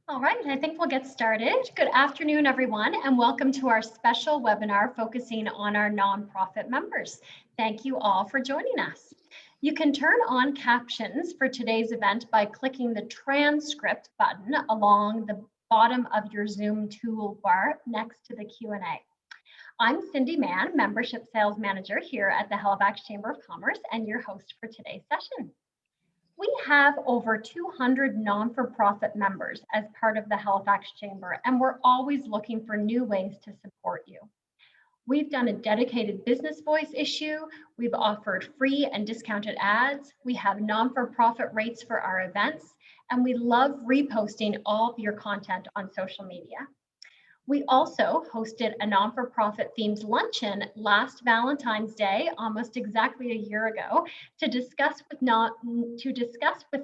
All right, I think we'll get started. Good afternoon, everyone, and welcome to our special webinar focusing on our nonprofit members. Thank you all for joining us. You can turn on captions for today's event by clicking the transcript button along the bottom of your Zoom toolbar next to the Q&A. I'm Cindy Mann, Membership Sales Manager here at the Halifax Chamber of Commerce and your host for today's session. We have over 200 non-for-profit members as part of the Halifax Chamber, and we're always looking for new ways to support you. We've done a dedicated business voice issue. We've offered free and discounted ads. We have non-for-profit rates for our events, and we love reposting all of your content on social media. We also hosted a non-for-profit themed luncheon last Valentine's Day, almost exactly a year ago, to discuss with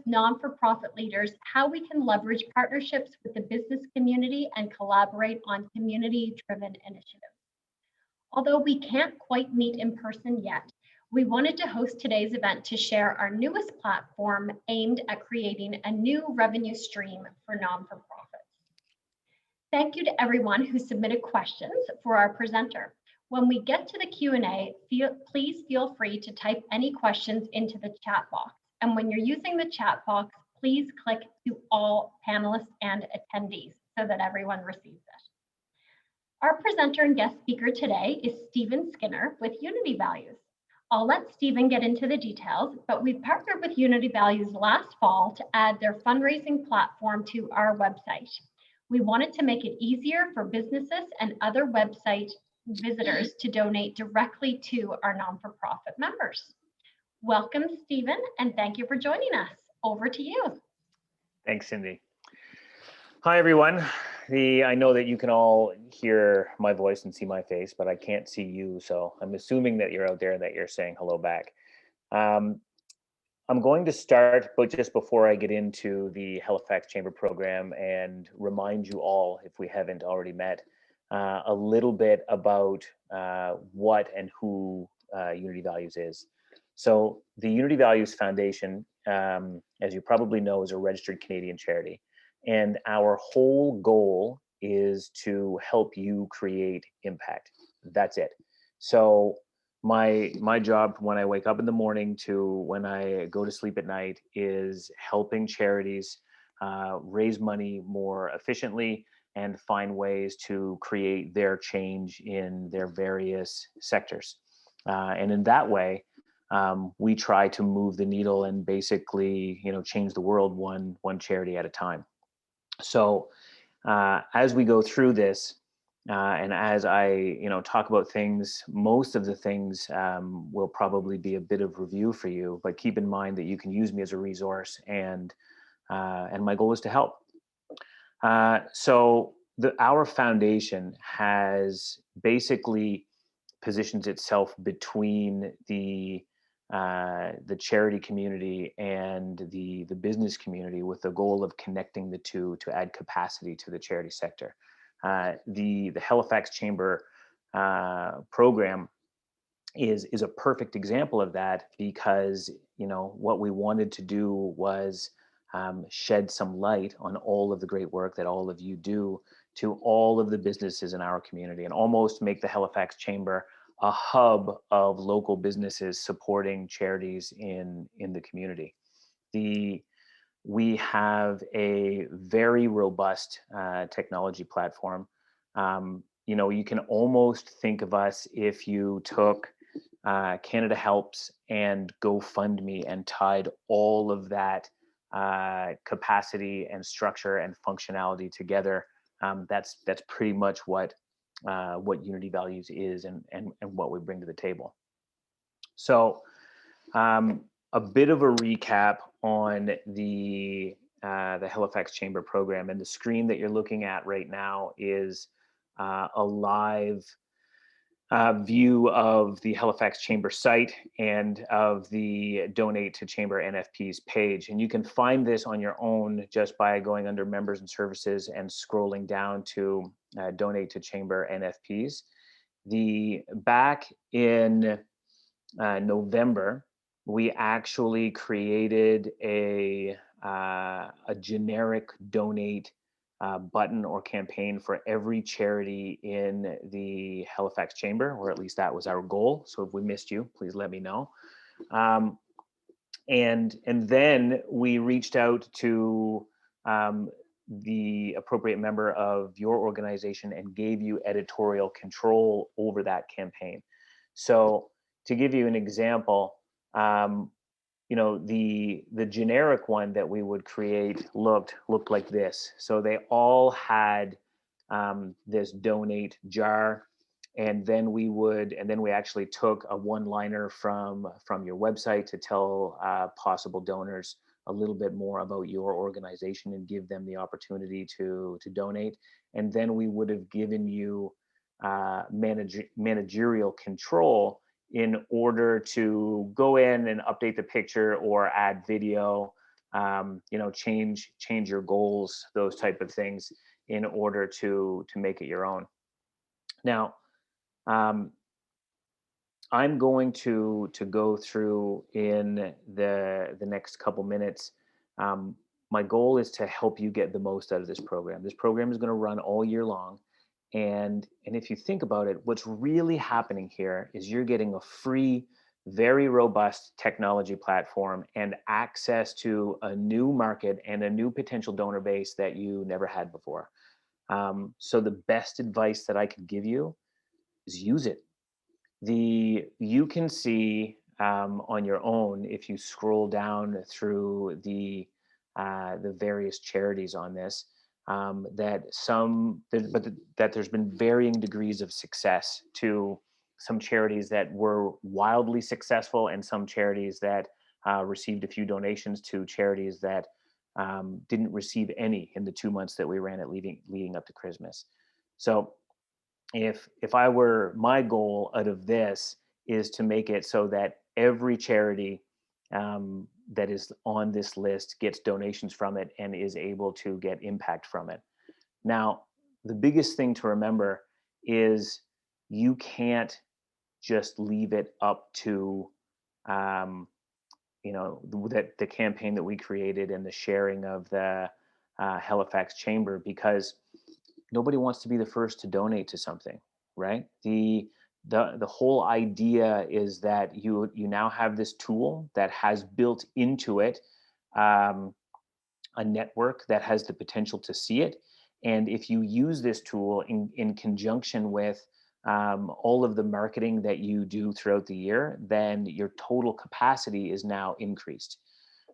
non-for-profit leaders how we can leverage partnerships with the business community and collaborate on community-driven initiatives. Although we can't quite meet in person yet, we wanted to host today's event to share our newest platform aimed at creating a new revenue stream for non-for-profits. Thank you to everyone who submitted questions for our presenter. When we get to the Q&A, please feel free to type any questions into the chat box. And when you're using the chat box, please click to all panelists and attendees so that everyone receives it. Our presenter and guest speaker today is Stephen Skinner with Unity Values. I'll let Stephen get into the details, but we partnered with Unity Values last fall to add their fundraising platform to our website. We wanted to make it easier for businesses and other website visitors to donate directly to our non-for-profit members. Welcome, Stephen, and thank you for joining us. Over to you. Thanks, Cindy. Hi, everyone. I know that you can all hear my voice and see my face, but I can't see you, so I'm assuming that you're out there and that you're saying hello back. I'm going to start, but just before I get into the Halifax Chamber program and remind you all, if we haven't already met, a little bit about what and who Unity Values is. So the Unity Values Foundation, as you probably know, is a registered Canadian charity. And our whole goal is to help you create impact. That's it. So my job when I wake up in the morning to when I go to sleep at night is helping charities raise money more efficiently and find ways to create their change in their various sectors. And in that way, we try to move the needle and basically, change the world one charity at a time. So as we go through this, and as I, talk about things, most of the things will probably be a bit of review for you, but keep in mind that you can use me as a resource, and my goal is to help. So our foundation has basically positions itself between the charity community and the business community with the goal of connecting the two to add capacity to the charity sector. The Halifax Chamber program is a perfect example of that because, what we wanted to do was shed some light on all of the great work that all of you do to all of the businesses in our community and almost make the Halifax Chamber a hub of local businesses supporting charities in the community. We have a very robust technology platform. You can almost think of us if you took Canada Helps and GoFundMe and tied all of that capacity and structure and functionality together. That's pretty much what Unity Values is and what we bring to the table. So a bit of a recap on the Halifax Chamber program, and the screen that you're looking at right now is a live view of the Halifax Chamber site and of the Donate to Chamber NFPs page. And you can find this on your own just by going under Members and Services and scrolling down to Donate to Chamber NFPs. Back in November, we actually created a generic donate button or campaign for every charity in the Halifax Chamber, or at least that was our goal. So if we missed you, please let me know. And then we reached out to the appropriate member of your organization and gave you editorial control over that campaign. So to give you an example, you know, the generic one that we would create looked like this. So they all had this donate jar, and then we actually took a one-liner from your website to tell possible donors a little bit more about your organization and give them the opportunity to donate. And then we would have given you managerial control in order to go in and update the picture or add video, you know, change your goals, those type of things, in order to make it your own. Now, I'm going to go through in the next couple minutes. My goal is to help you get the most out of this program. This program is going to run all year long. And if you think about it, what's really happening here is you're getting a free, very robust technology platform and access to a new market and a new potential donor base that you never had before. So the best advice that I could give you is use it. You can see on your own, if you scroll down through the various charities on this, that there's been varying degrees of success to some charities that were wildly successful, and some charities that received a few donations, to charities that didn't receive any in the 2 months that we ran it leading up to Christmas. So if my goal out of this is to make it so that every charity that is on this list gets donations from it and is able to get impact from it. Now, the biggest thing to remember is you can't just leave it up to you know, that the campaign that we created and the sharing of the Halifax Chamber, because nobody wants to be the first to donate to something, right? The whole idea is that you now have this tool that has built into it a network that has the potential to see it. And if you use this tool in conjunction with all of the marketing that you do throughout the year, then your total capacity is now increased.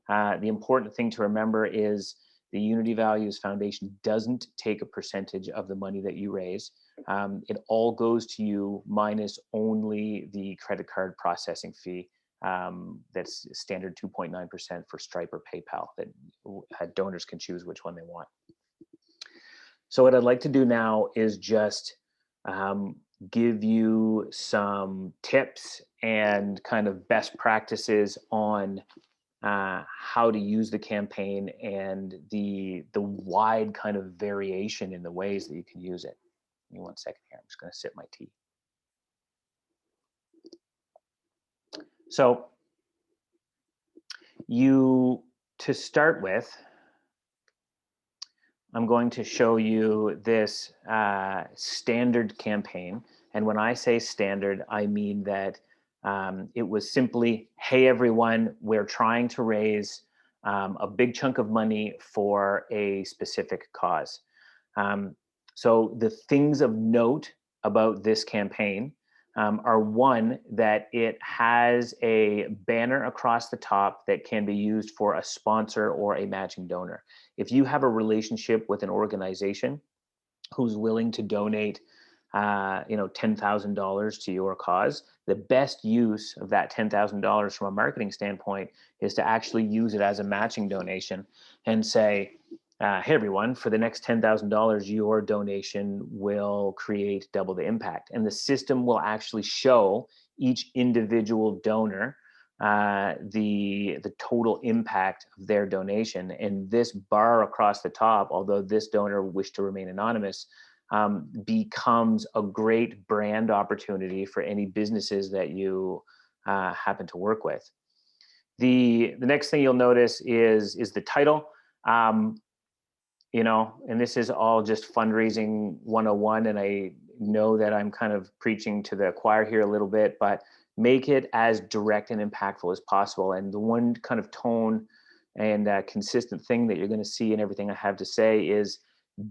The important thing to remember is the Unity Values Foundation doesn't take a percentage of the money that you raise. It all goes to you, minus only the credit card processing fee. That's standard 2.9% for Stripe or PayPal, that donors can choose which one they want. So what I'd like to do now is just give you some tips and kind of best practices on how to use the campaign and the wide kind of variation in the ways that you can use it. Give me 1 second here. I'm just going to sip my tea. So to start with, I'm going to show you this standard campaign. And when I say standard, I mean that it was simply, hey, everyone, we're trying to raise a big chunk of money for a specific cause. So the things of note about this campaign are, one, that it has a banner across the top that can be used for a sponsor or a matching donor. If you have a relationship with an organization who's willing to donate $10,000 to your cause, the best use of that $10,000 from a marketing standpoint is to actually use it as a matching donation and say, hey, everyone, for the next $10,000, your donation will create double the impact. And the system will actually show each individual donor the total impact of their donation. And this bar across the top, although this donor wished to remain anonymous, becomes a great brand opportunity for any businesses that you happen to work with. The next thing you'll notice is the title. and this is all just fundraising 101, and I know that I'm kind of preaching to the choir here a little bit, but make it as direct and impactful as possible. And the one kind of tone and consistent thing that you're going to see in everything I have to say is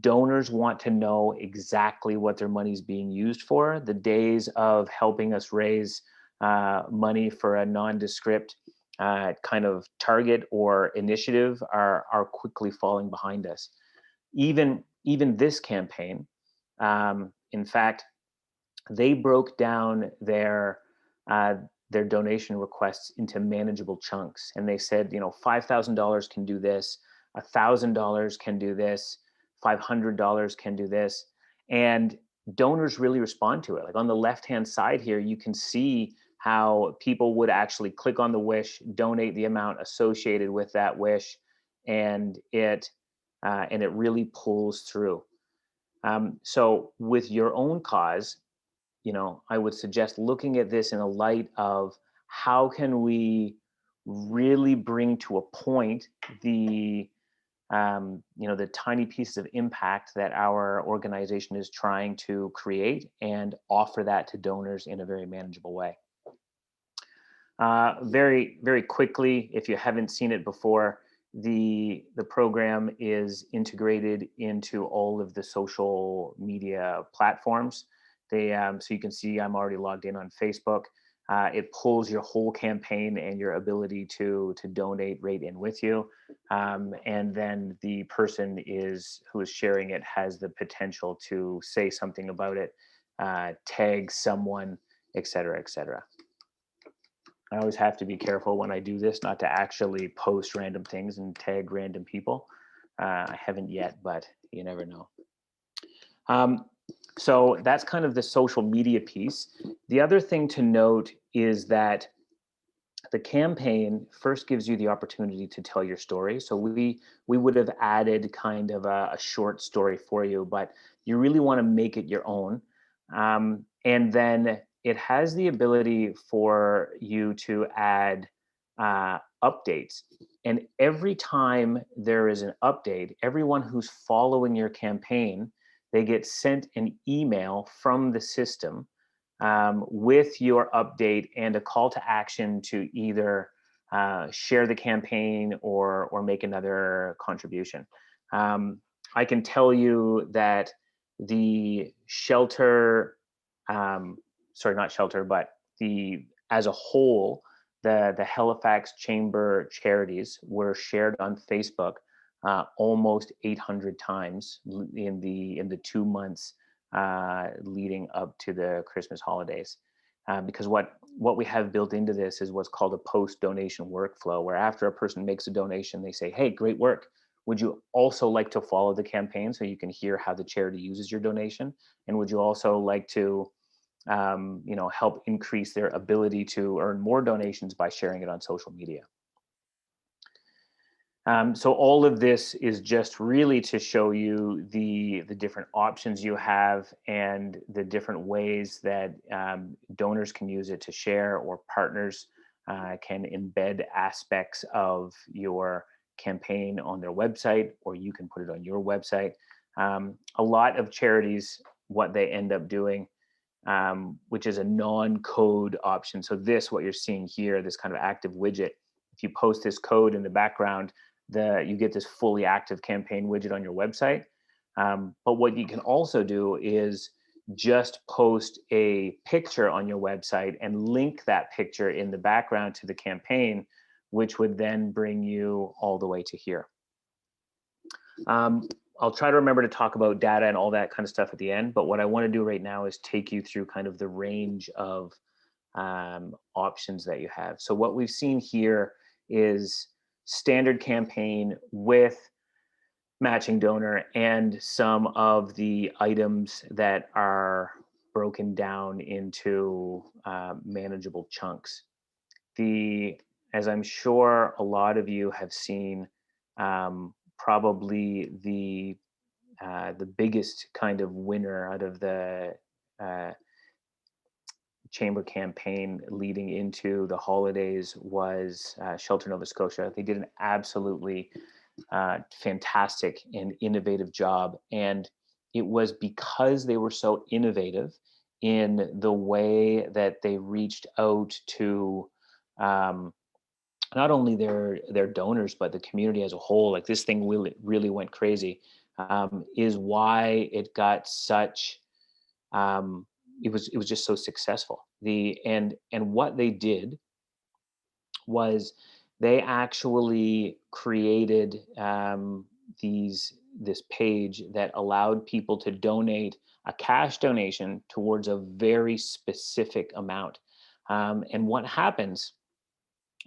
donors want to know exactly what their money is being used for. The days of helping us raise money for a nondescript kind of target or initiative are quickly falling behind us. Even this campaign, in fact, they broke down their donation requests into manageable chunks, and they said, $5,000 can do this, $1,000 can do this, $500 can do this, and donors really respond to it. Like on the left-hand side here, you can see how people would actually click on the wish, donate the amount associated with that wish, and it really pulls through. So with your own cause, I would suggest looking at this in a light of how can we really bring to a point the tiny pieces of impact that our organization is trying to create and offer that to donors in a very manageable way. Very, very quickly, if you haven't seen it before, the program is integrated into all of the social media platforms. So you can see I'm already logged in on Facebook. It pulls your whole campaign and your ability to donate right in with you. And then the person who is sharing it has the potential to say something about it, tag someone, et cetera, et cetera. I always have to be careful when I do this not to actually post random things and tag random people. I haven't yet, but you never know. So that's kind of the social media piece. The other thing to note is that the campaign first gives you the opportunity to tell your story. So we would have added kind of a short story for you, but you really want to make it your own. And then it has the ability for you to add updates. And every time there is an update, everyone who's following your campaign, they get sent an email from the system with your update and a call to action to either share the campaign or make another contribution. I can tell you that the shelter, sorry, not shelter, but as a whole, the Halifax Chamber charities were shared on Facebook almost 800 times in the 2 months leading up to the Christmas holidays. Because what we have built into this is what's called a post-donation workflow, where after a person makes a donation, they say, hey, great work. Would you also like to follow the campaign so you can hear how the charity uses your donation? And would you also like to help increase their ability to earn more donations by sharing it on social media? So all of this is just really to show you the different options you have and the different ways that donors can use it to share, or partners can embed aspects of your campaign on their website, or you can put it on your website. A lot of charities, what they end up doing, which is a non-code option. So what you're seeing here, this kind of active widget, if you post this code in the background, you get this fully active campaign widget on your website. But what you can also do is just post a picture on your website and link that picture in the background to the campaign, which would then bring you all the way to here. I'll try to remember to talk about data and all that kind of stuff at the end, but what I want to do right now is take you through kind of the range of options that you have. So what we've seen here is standard campaign with matching donor and some of the items that are broken down into manageable chunks. As I'm sure a lot of you have seen, probably the biggest kind of winner out of the Chamber campaign leading into the holidays was Shelter Nova Scotia. They did an absolutely fantastic and innovative job. And it was because they were so innovative in the way that they reached out to um, not only their donors but the community as a whole. Like, this thing really went crazy. Is why it got such it was just so successful. And what they did was they actually created this page that allowed people to donate a cash donation towards a very specific amount. And what happens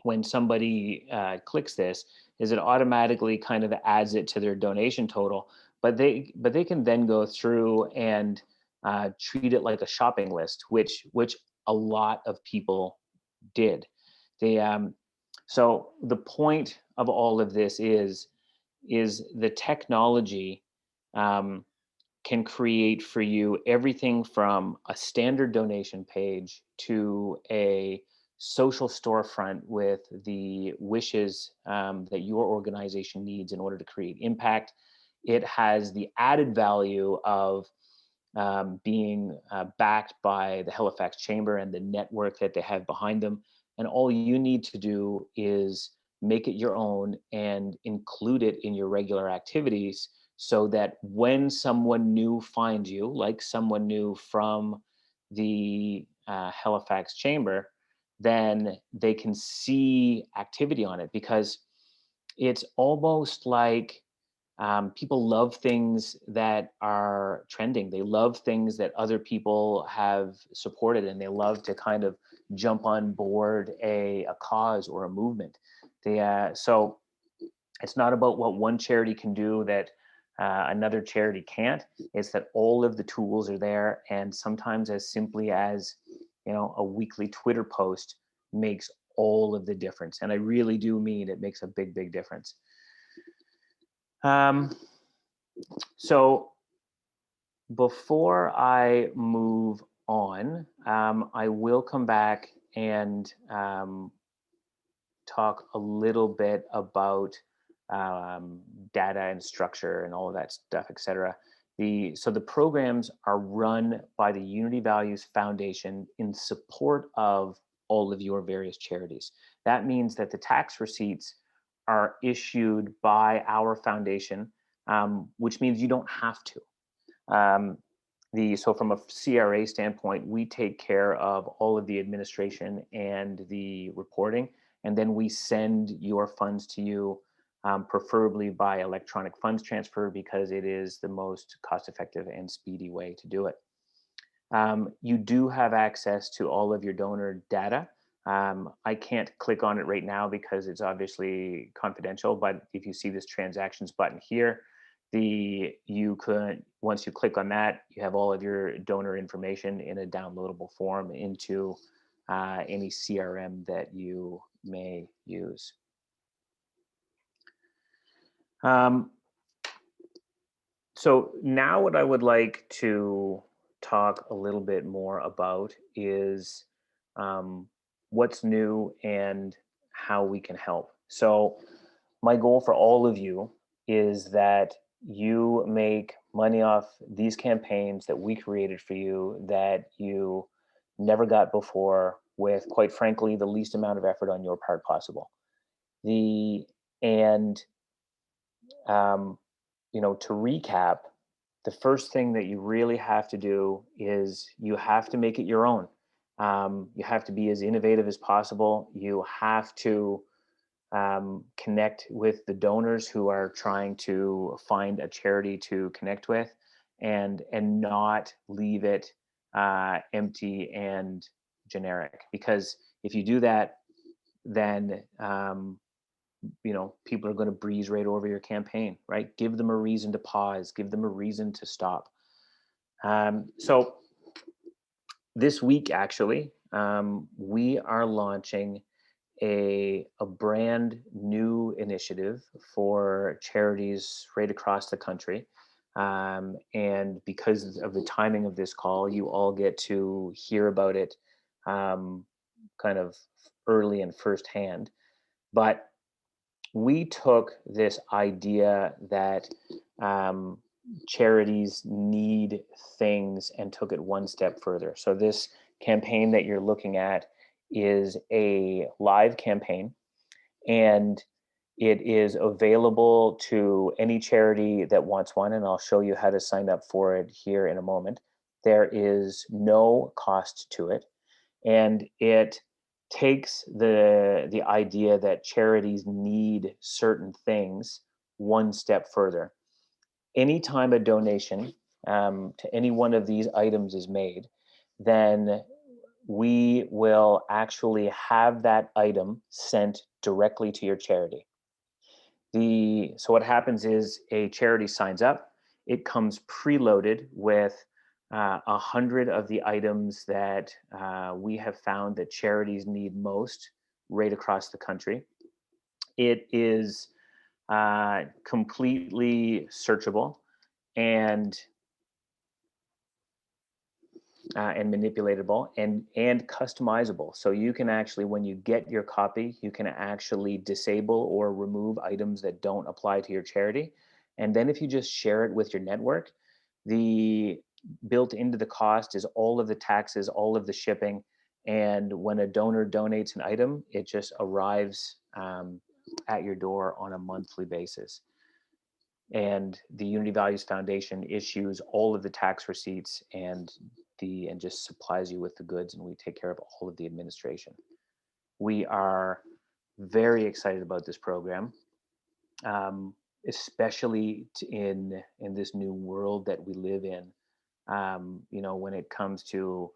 when somebody clicks this is it automatically kind of adds it to their donation total, but they can then go through and treat it like a shopping list, which a lot of people did. They So the point of all of this is the technology um, can create for you everything from a standard donation page to a social storefront with the wishes that your organization needs in order to create impact. It has the added value of being backed by the Halifax Chamber and the network that they have behind them. And all you need to do is make it your own and include it in your regular activities, so that when someone new finds you, like someone new from the Halifax Chamber, then they can see activity on it. Because it's almost like people love things that are trending. They love things that other people have supported, and they love to kind of jump on board a cause or a movement. So it's not about what one charity can do that another charity can't. It's that all of the tools are there, and sometimes as simply as a weekly Twitter post makes all of the difference. And I really do mean it makes a big, big difference. So before I move on, I will come back and talk a little bit about data and structure and all of that stuff, etc. So the programs are run by the Unity Values Foundation in support of all of your various charities. That means that the tax receipts are issued by our foundation, which means you don't have to. So from a CRA standpoint, we take care of all of the administration and the reporting, and then we send your funds to you, preferably by electronic funds transfer, because it is the most cost-effective and speedy way to do it. You do have access to all of your donor data. I can't click on it right now because it's obviously confidential, but if you see this transactions button here, once you click on that, you have all of your donor information in a downloadable form into any CRM that you may use. So now what I would like to talk a little bit more about is what's new and how we can help. So my goal for all of you is that you make money off these campaigns that we created for you, that you never got before, with, quite frankly, the least amount of effort on your part possible. And to recap, the first thing that you really have to do is you have to make it your own. You have to be as innovative as possible. You have to connect with the donors who are trying to find a charity to connect with, and not leave it empty and generic. Because if you do that, then people are going to breeze right over your campaign, right? Give them a reason to pause, give them a reason to stop. So this week, actually, we are launching a brand new initiative for charities right across the country. And because of the timing of this call, you all get to hear about it kind of early and firsthand. But we took this idea that um, charities need things and took it one step further. So this campaign that you're looking at is a live campaign, and it is available to any charity that wants one, and I'll show you how to sign up for it here in a moment. There is no cost to it, and it takes the idea that charities need certain things one step further. Anytime a donation to any one of these items is made, then we will actually have that item sent directly to your charity. So what happens is a charity signs up. It comes preloaded with 100 of the items that we have found that charities need most right across the country. It is completely searchable and manipulatable and customizable. So you can actually, when you get your copy, you can actually disable or remove items that don't apply to your charity. And then if you just share it with your network, the built into the cost is all of the taxes, all of the shipping. And when a donor donates an item, it just arrives at your door on a monthly basis. And the Unity Values Foundation issues all of the tax receipts and just supplies you with the goods, and we take care of all of the administration. We are very excited about this program, especially in this new world that we live in. When it comes to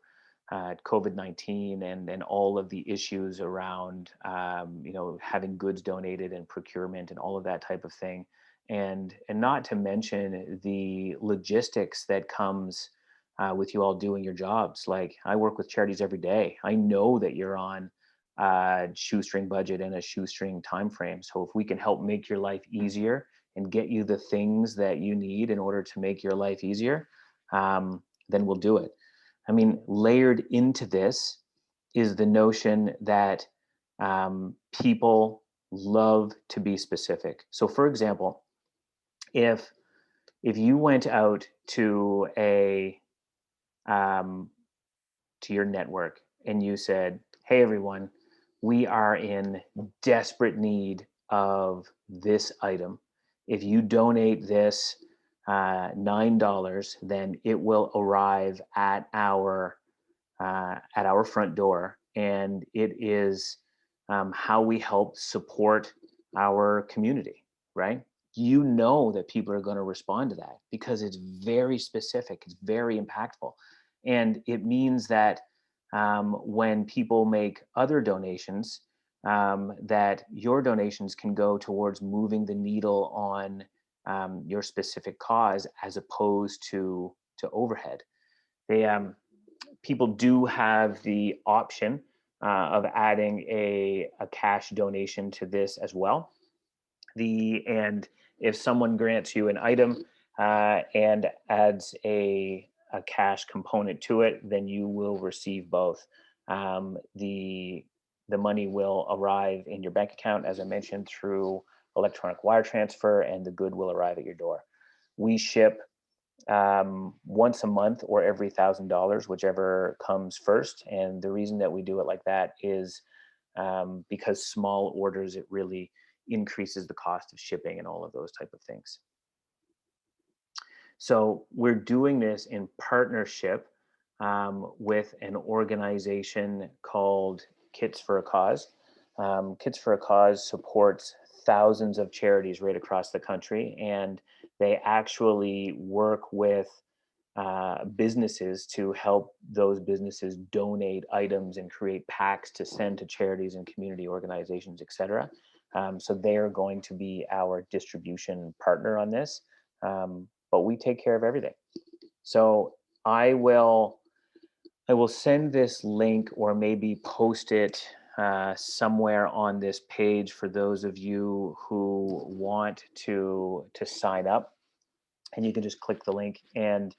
COVID-19 and all of the issues around having goods donated and procurement and all of that type of thing, and not to mention the logistics that comes with you all doing your jobs. Like, I work with charities every day. I know that you're on a shoestring budget and a shoestring time frame. So if we can help make your life easier and get you the things that you need in order to make your life easier, then we'll do it. I mean, layered into this is the notion that people love to be specific. So, for example, if you went out to to your network and you said, "Hey, everyone, we are in desperate need of this item. If you donate this $9, then it will arrive at our front door, and it is how we help support our community," right? You know that people are going to respond to that because it's very specific, it's very impactful. And it means that when people make other donations, that your donations can go towards moving the needle on your specific cause as opposed to overhead. People do have the option of adding a cash donation to this as well. And if someone grants you an item and adds a cash component to it, then you will receive both. The money will arrive in your bank account, as I mentioned, through electronic wire transfer, and the good will arrive at your door. We ship once a month or every $1,000, whichever comes first. And the reason that we do it like that is because small orders, it really increases the cost of shipping and all of those type of things. So we're doing this in partnership with an organization called Kits for a Cause. Kits for a Cause supports thousands of charities right across the country, and they actually work with businesses to help those businesses donate items and create packs to send to charities and community organizations, etc. So they are going to be our distribution partner on this, but we take care of everything. So I will send this link, or maybe post it somewhere on this page for those of you who want to sign up. And you can just click the link, and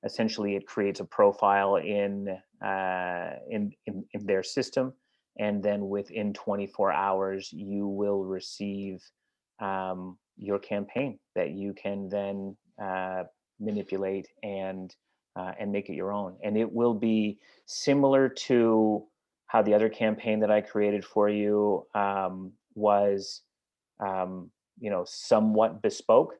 essentially it creates a profile in their system, and then within 24 hours you will receive your campaign that you can then manipulate and make it your own. And it will be similar to how the other campaign that I created for you was, somewhat bespoke.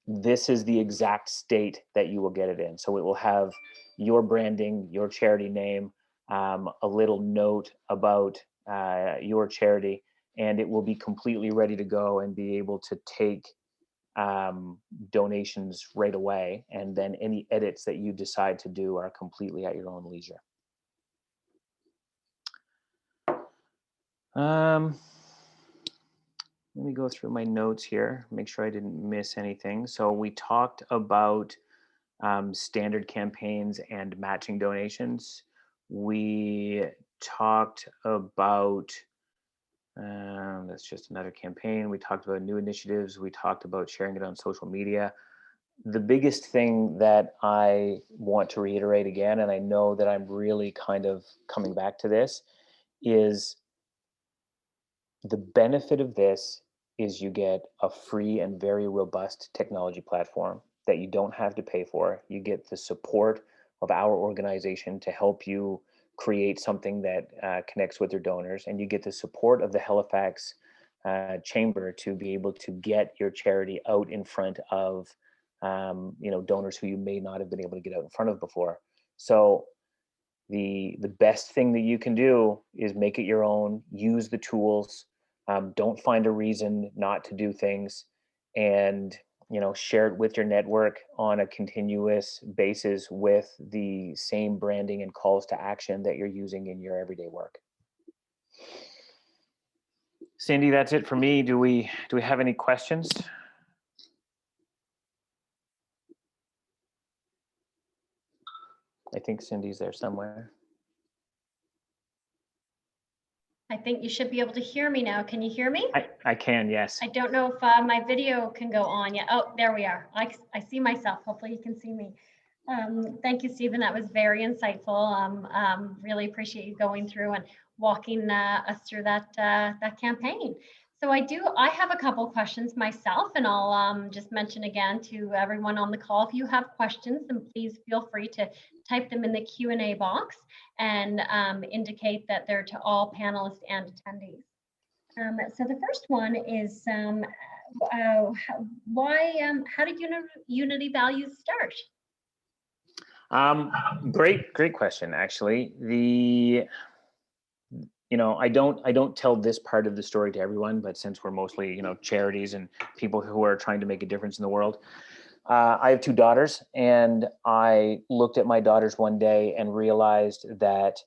This is the exact state that you will get it in. So it will have your branding, your charity name, a little note about your charity, and it will be completely ready to go and be able to take donations right away. And then any edits that you decide to do are completely at your own leisure. Let me go through my notes here, make sure I didn't miss anything. So we talked about standard campaigns and matching donations. We talked about, that's just another campaign. We talked about new initiatives. We talked about sharing it on social media. The biggest thing that I want to reiterate again, and I know that I'm really kind of coming back to this, is the benefit of this is you get a free and very robust technology platform that you don't have to pay for. You get the support of our organization to help you create something that connects with your donors, and you get the support of the Halifax Chamber to be able to get your charity out in front of donors who you may not have been able to get out in front of before. So the best thing that you can do is make it your own, use the tools, don't find a reason not to do things, and share it with your network on a continuous basis with the same branding and calls to action that you're using in your everyday work. Cindy, that's it for me. Do we have any questions? I think Cindy's there somewhere. I think you should be able to hear me now. Can you hear me? I can, yes. I don't know if my video can go on yet. Oh, there we are. I see myself. Hopefully you can see me. Thank you, Stephen. That was very insightful. Really appreciate you going through and walking us through that campaign. So I have a couple questions myself, and I'll just mention again to everyone on the call, if you have questions, then please feel free to type them in the Q&A box and indicate that they're to all panelists and attendees. So the first one is, how did Unity Values start? Great question, actually. I don't tell this part of the story to everyone, but since we're mostly, charities and people who are trying to make a difference in the world, I have two daughters, and I looked at my daughters one day and realized that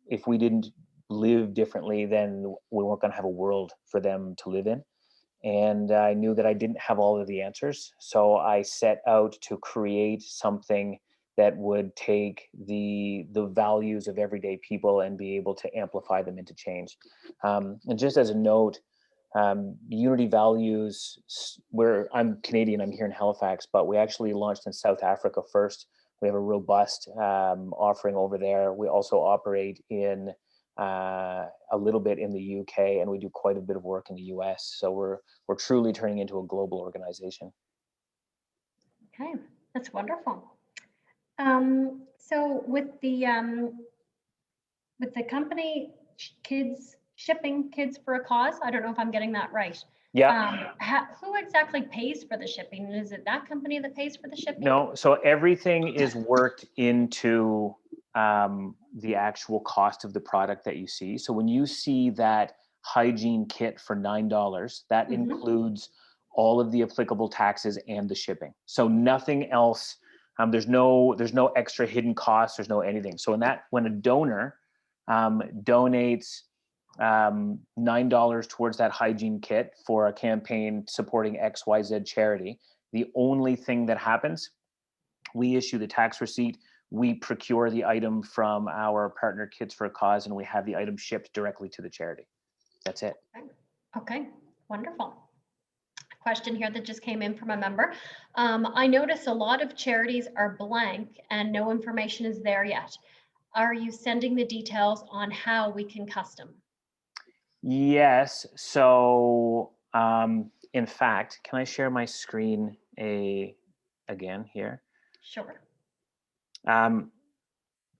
if we didn't live differently, then we weren't going to have a world for them to live in. And I knew that I didn't have all of the answers. So I set out to create something that would take the values of everyday people and be able to amplify them into change. And just as a note, Unity Values, I'm Canadian, I'm here in Halifax, but we actually launched in South Africa first. We have a robust offering over there. We also operate in a little bit in the UK, and we do quite a bit of work in the US. So we're truly turning into a global organization. Okay, that's wonderful. So with the company shipping Kids for a Cause, I don't know if I'm getting that right. Yeah. Who exactly pays for the shipping? Is it that company that pays for the shipping? No, so everything is worked into the actual cost of the product that you see. So when you see that hygiene kit for $9, that includes all of the applicable taxes and the shipping. So nothing else. There's no extra hidden costs. There's no anything. So when a donor donates $9 towards that hygiene kit for a campaign supporting XYZ charity, the only thing that happens, we issue the tax receipt, we procure the item from our partner Kids for a Cause, and we have the item shipped directly to the charity. That's it. Okay, wonderful. Question here that just came in from a member. I notice a lot of charities are blank and no information is there yet. Are you sending the details on how we can custom? Yes. So In fact, can I share my screen again here? Sure.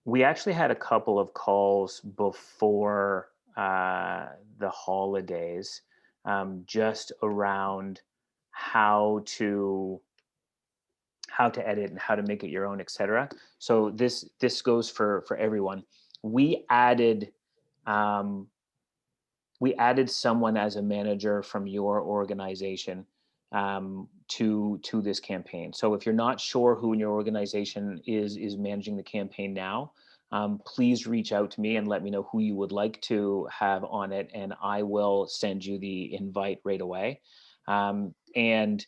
We actually had a couple of calls before the holidays, just around how to edit and how to make it your own, etc. So this goes for everyone. We added um, someone as a manager from your organization to this campaign. So if you're not sure who in your organization is managing the campaign now, please reach out to me and let me know who you would like to have on it, and I will send you the invite right away. And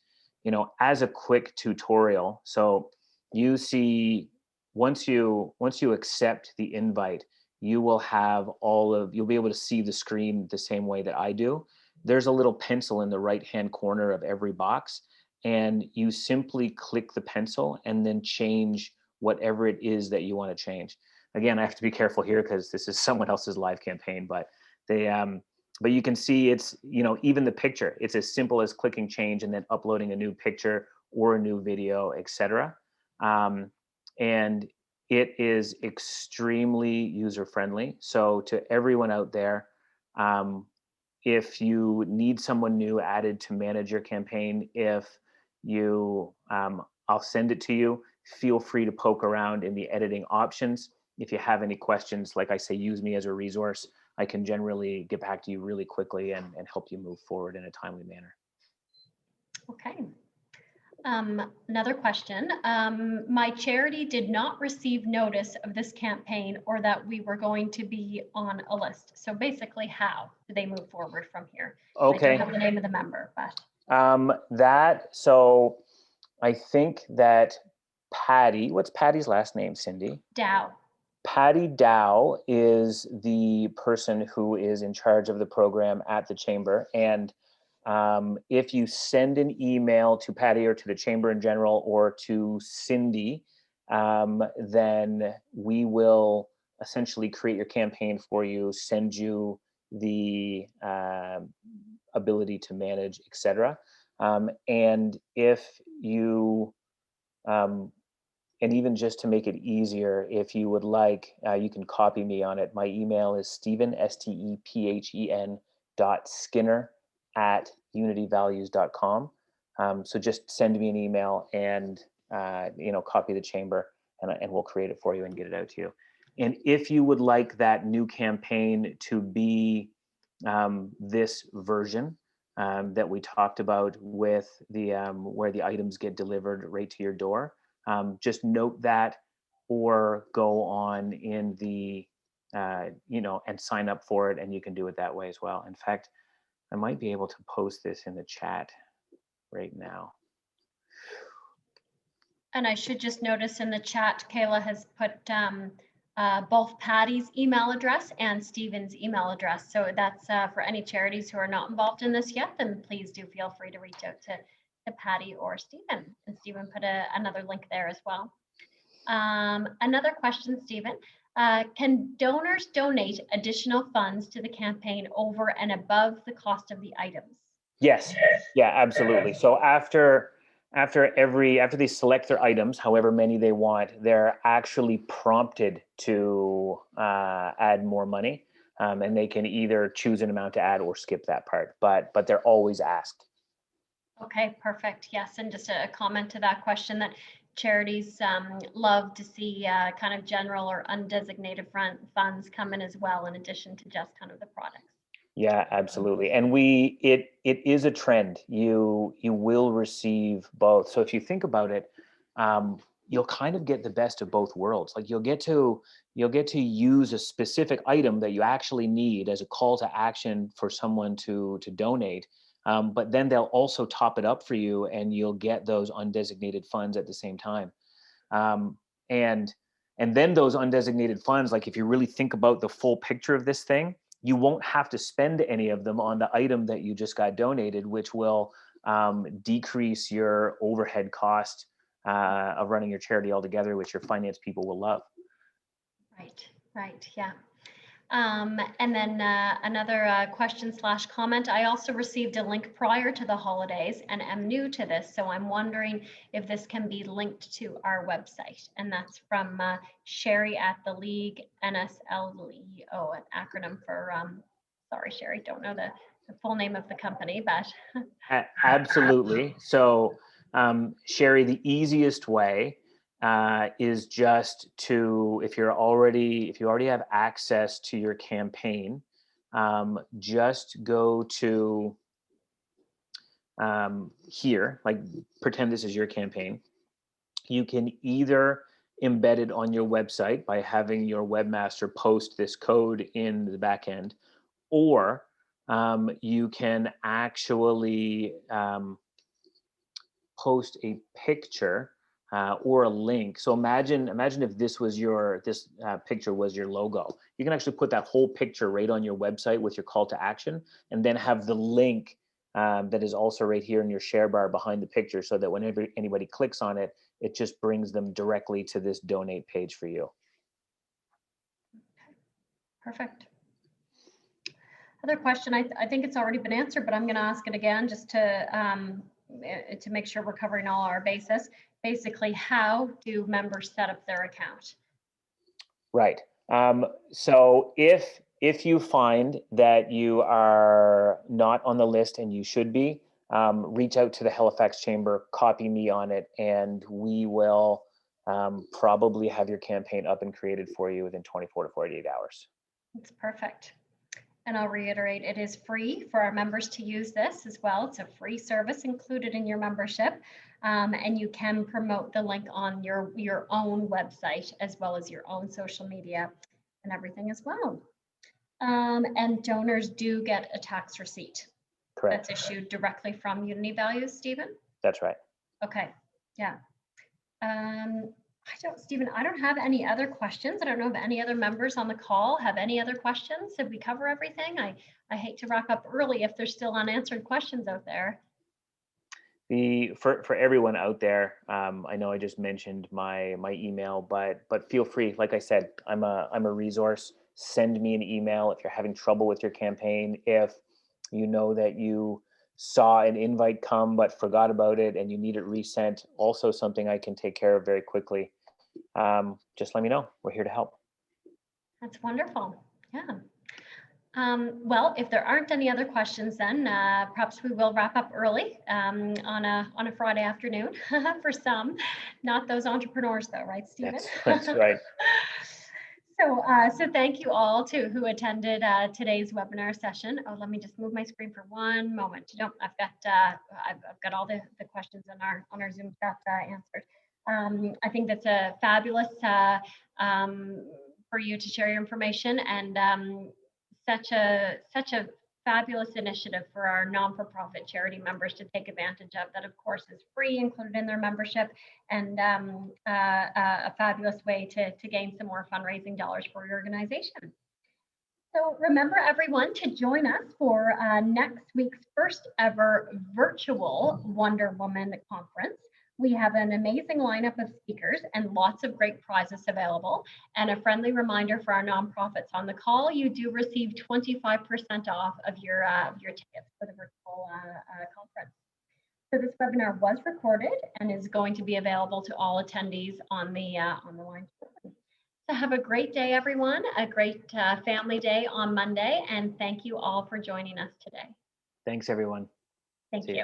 as a quick tutorial, so you see, once you accept the invite, you will have you'll be able to see the screen the same way that I do. There's a little pencil in the right hand corner of every box, and you simply click the pencil and then change whatever it is that you want to change. Again, I have to be careful here because this is someone else's live campaign, but but you can see it's, even the picture, it's as simple as clicking change and then uploading a new picture or a new video, etc. And it is extremely user-friendly. So to everyone out there, if you need someone new added to manage your campaign, if you, I'll send it to you. Feel free to poke around in the editing options. If you have any questions, like I say, use me as a resource. I can generally get back to you really quickly and help you move forward in a timely manner. Okay. Another question. My charity did not receive notice of this campaign or that we were going to be on a list. So basically, how do they move forward from here? Okay. I don't have the name of the member, but. So I think that Patty, what's Patty's last name, Cindy? Dow. Patty Dow is the person who is in charge of the program at the Chamber. And if you send an email to Patty or to the Chamber in general or to Cindy, then we will essentially create your campaign for you, send you the ability to manage, etc. And if you and even just to make it easier, if you would like, you can copy me on it. My email is Stephen, STEPHEN .skinner@unityvalues.com. So just send me an email and copy the Chamber, and we'll create it for you and get it out to you. And if you would like that new campaign to be this version that we talked about with the where the items get delivered right to your door, just note that, or go on in the, and sign up for it, and you can do it that way as well. In fact, I might be able to post this in the chat right now. And I should just notice in the chat, Kayla has put both Patty's email address and Stephen's email address. So that's for any charities who are not involved in this yet, then please do feel free to reach out to Patty or Stephen. And Stephen put another link there as well. Another question, Stephen. Can donors donate additional funds to the campaign over and above the cost of the items? Yes, yeah, absolutely. So after they select their items, however many they want, they're actually prompted to add more money, and they can either choose an amount to add or skip that part, but they're always asked. Okay, perfect. Yes, and just a comment to that question, that charities love to see kind of general or undesignated funds come in as well, in addition to just kind of the products. Yeah, absolutely. And it is a trend. You will receive both. So if you think about it, you'll kind of get the best of both worlds. Like you'll get to use a specific item that you actually need as a call to action for someone to donate. But then they'll also top it up for you, and you'll get those undesignated funds at the same time. And then those undesignated funds, like if you really think about the full picture of this thing, you won't have to spend any of them on the item that you just got donated, which will decrease your overhead cost of running your charity altogether, which your finance people will love. Right, yeah. And then another question / comment. I also received a link prior to the holidays and am new to this, so I'm wondering if this can be linked to our website. And that's from Sherry at the League, NSLEO, an acronym for, sorry, Sherry, don't know the full name of the company, but. Absolutely. So, Sherry, the easiest way is just to, if you already have access to your campaign, just go to here, like pretend this is your campaign. You can either embed it on your website by having your webmaster post this code in the back end, or you can actually post a picture or a link. So imagine if this picture was your logo. You can actually put that whole picture right on your website with your call to action, and then have the link that is also right here in your share bar behind the picture, so that whenever anybody clicks on it, it just brings them directly to this donate page for you. Perfect. Other question, I think it's already been answered, but I'm going to ask it again just to make sure we're covering all our bases. Basically, how do members set up their account? Right. So if you find that you are not on the list and you should be, reach out to the Halifax Chamber, copy me on it, and we will probably have your campaign up and created for you within 24 to 48 hours. That's perfect. And I'll reiterate, it is free for our members to use this as well. It's a free service included in your membership. And you can promote the link on your own website, as well as your own social media and everything as well. And donors do get a tax receipt. Correct. That's issued directly from Unity Values, Stephen? That's right. Okay, yeah. Stephen, I don't have any other questions. I don't know if any other members on the call have any other questions. Did we cover everything? I hate to wrap up early if there's still unanswered questions out there. For everyone out there, I know I just mentioned my email, but feel free. Like I said, I'm a resource. Send me an email if you're having trouble with your campaign. If you know that you saw an invite come but forgot about it and you need it resent, also something I can take care of very quickly. Just let me know. We're here to help. That's wonderful. Yeah. Well, if there aren't any other questions, then perhaps we will wrap up early on a Friday afternoon for some, not those entrepreneurs though, right, Stephen? That's right. So thank you all who attended today's webinar session. Oh, let me just move my screen for one moment. Nope, I've got all the questions on our Zoom chat answered. I think that's a fabulous for you to share your information, and such a fabulous initiative for our non-for-profit charity members to take advantage of, that of course is free, included in their membership, and a fabulous way to gain some more fundraising dollars for your organization. So remember everyone to join us for next week's first ever virtual Wonder Woman conference. We have an amazing lineup of speakers and lots of great prizes available. And a friendly reminder for our nonprofits on the call, you do receive 25% off of your tickets for the virtual conference. So this webinar was recorded and is going to be available to all attendees on the line. So have a great day, everyone, a great family day on Monday, and thank you all for joining us today. Thanks, everyone. Thank you.